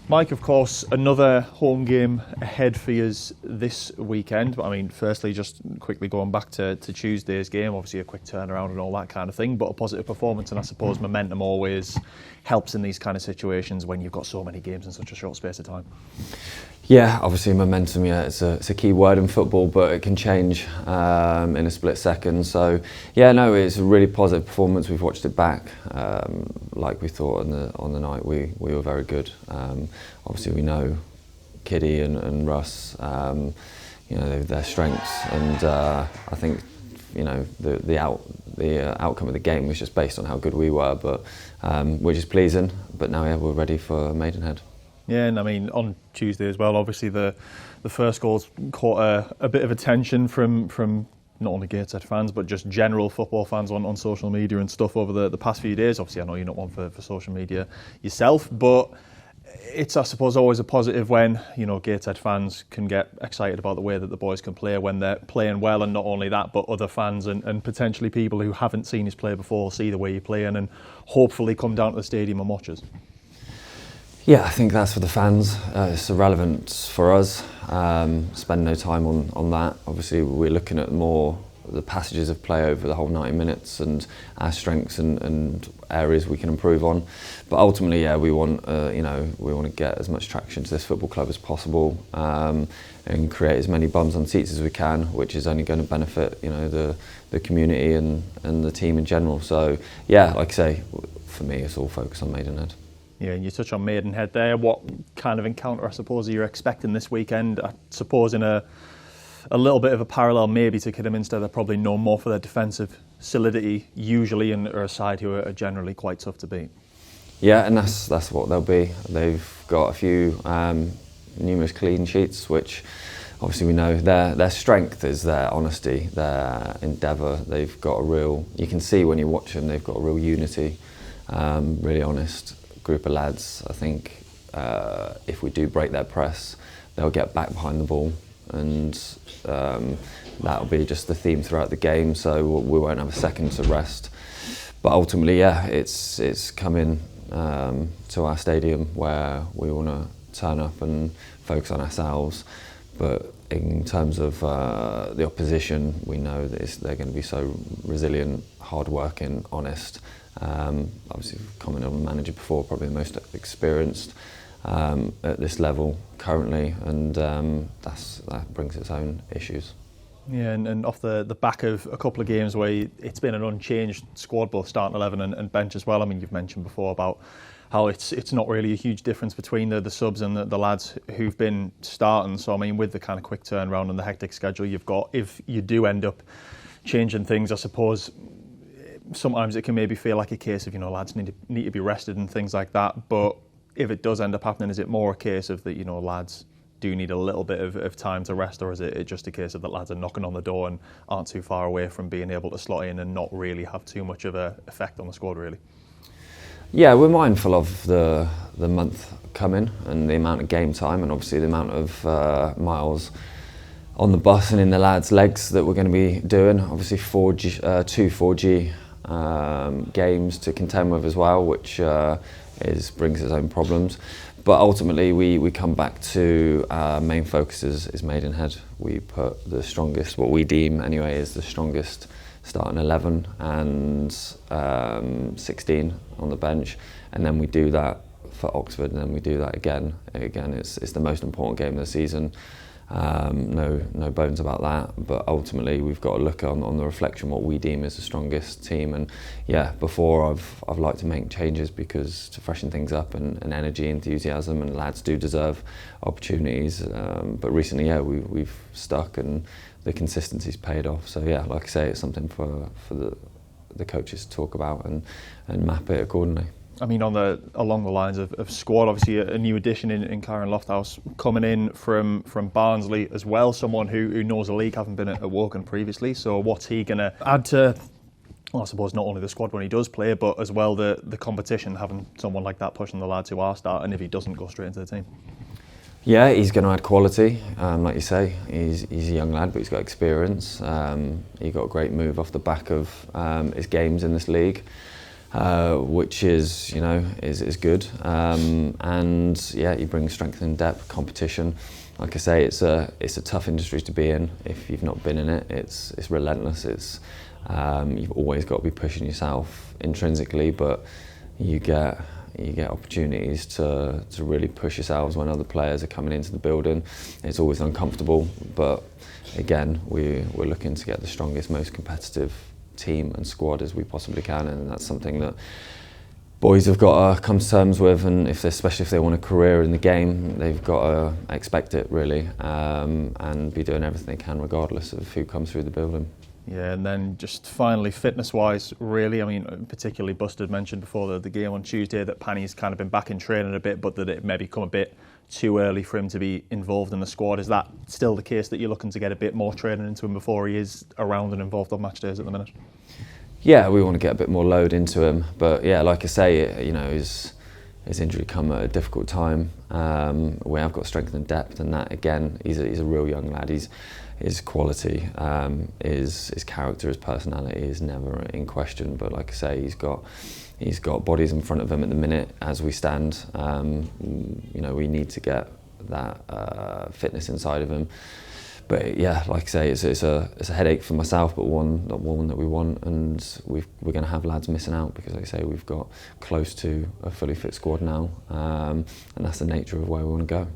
Mike, of course, another home game ahead for you this weekend. But I mean, firstly, just quickly going back to Tuesday's game, obviously a quick turnaround and all that kind of thing, but a positive performance, and I suppose momentum always helps in these kind of situations when you've got so many games in such a short space of time. Yeah, obviously momentum, it's a key word in football, but it can change in a split second. So yeah, no, it's a really positive performance. We've watched it back, like we thought on the night. We were very good. Obviously we know Kiddy and Russ, their strengths, and I think the outcome of the game was just based on how good we were. But which is pleasing. But now we're ready for Maidenhead. Yeah, and I mean, on Tuesday as well, obviously the first goals caught a bit of attention from not only Gateshead fans, but just general football fans on social media and stuff over the past few days. Obviously, I know you're not one for social media yourself, but it's, I suppose, always a positive when, Gateshead fans can get excited about the way that the boys can play when they're playing well, and not only that, but other fans and potentially people who haven't seen us play before see the way you're playing and hopefully come down to the stadium and watch us. Yeah, I think that's for the fans. It's irrelevant for us. Spend no time on that. Obviously, we're looking at more the passages of play over the whole 90 minutes and our strengths and areas we can improve on. But ultimately, yeah, we want to get as much traction to this football club as possible and create as many bums on seats as we can, which is only going to benefit the community and the team in general. So yeah, like I say, for me, it's all focused on Maidenhead. Yeah, and you touch on Maidenhead there. What kind of encounter, I suppose, are you expecting this weekend? I suppose in a little bit of a parallel maybe to Kidderminster, they're probably known more for their defensive solidity usually, and are a side who are generally quite tough to beat. Yeah, and that's what they'll be. They've got a few numerous clean sheets, which obviously we know their strength is their honesty, their endeavour. They've got you can see when you watch them, they've got a real unity, really honest group of lads. I think if we do break their press, they'll get back behind the ball, and that'll be just the theme throughout the game, so we won't have a second to rest. But ultimately, yeah, it's coming to our stadium where we want to turn up and focus on ourselves. But in terms of the opposition, we know that they're going to be so resilient, hard-working, honest. Obviously, we've commented on the manager before, probably the most experienced at this level currently, and that brings its own issues. Yeah, and off the back of a couple of games where it's been an unchanged squad, both starting 11 and bench as well. I mean, you've mentioned before about how it's not really a huge difference between the subs and the lads who've been starting. So, I mean, with the kind of quick turnaround and the hectic schedule you've got, if you do end up changing things, I suppose sometimes it can maybe feel like a case of, lads need to be rested and things like that. But if it does end up happening, is it more a case of that, lads do need a little bit of time to rest, or is it just a case of that lads are knocking on the door and aren't too far away from being able to slot in and not really have too much of an effect on the squad, really? Yeah, we're mindful of the month coming and the amount of game time, and obviously the amount of miles on the bus and in the lads' legs that we're going to be doing. Obviously 4G games to contend with as well, which brings its own problems. But ultimately we come back to our main focus is Maidenhead. We put the strongest, what we deem anyway, is the strongest starting 11 and 16 on the bench, and then we do that for Oxford, and then we do that again. It's the most important game of the season. No bones about that, but ultimately we've got to look on the reflection what we deem as the strongest team. And yeah, before I've liked to make changes because to freshen things up and energy, enthusiasm, and lads do deserve opportunities. But recently, yeah, we've stuck and the consistency's paid off. So yeah, like I say, it's something for the coaches to talk about and map it accordingly. I mean, along the lines of squad, obviously a new addition in Karen Lofthouse coming in from Barnsley as well, someone who knows the league, having been at Woking previously. So what's he going to add to, well, I suppose not only the squad when he does play, but as well the competition, having someone like that pushing the lads who are starting if he doesn't go straight into the team? Yeah, he's going to add quality. Like you say, he's a young lad, but he's got experience. He got a great move off the back of his games in this league. which is, you know, is good. And yeah, you bring strength and depth, competition. Like I say, it's a tough industry to be in. If you've not been in it, it's relentless. It's you've always got to be pushing yourself intrinsically, but you get opportunities to really push yourselves when other players are coming into the building. It's always uncomfortable, but again, we're looking to get the strongest, most competitive team and squad as we possibly can, and that's something that boys have got to come to terms with, and especially if they want a career in the game, they've got to expect it really, and be doing everything they can regardless of who comes through the building. Yeah, and then just finally, fitness-wise, really, I mean, particularly Busted mentioned before the game on Tuesday that Panny's kind of been back in training a bit, but that it maybe come a bit too early for him to be involved in the squad. Is that still the case, that you're looking to get a bit more training into him before he is around and involved on match days at the minute? Yeah, we want to get a bit more load into him, but yeah, like I say, you know, his injury come at a difficult time. We have got strength and depth, and that again, he's a real young lad. His quality, his character, his personality is never in question. But like I say, he's got bodies in front of him at the minute as we stand. You know, we need to get that fitness inside of him. But yeah, like I say, it's a headache for myself, but not one that we want, and we're going to have lads missing out because, like I say, we've got close to a fully fit squad now, and that's the nature of where we want to go.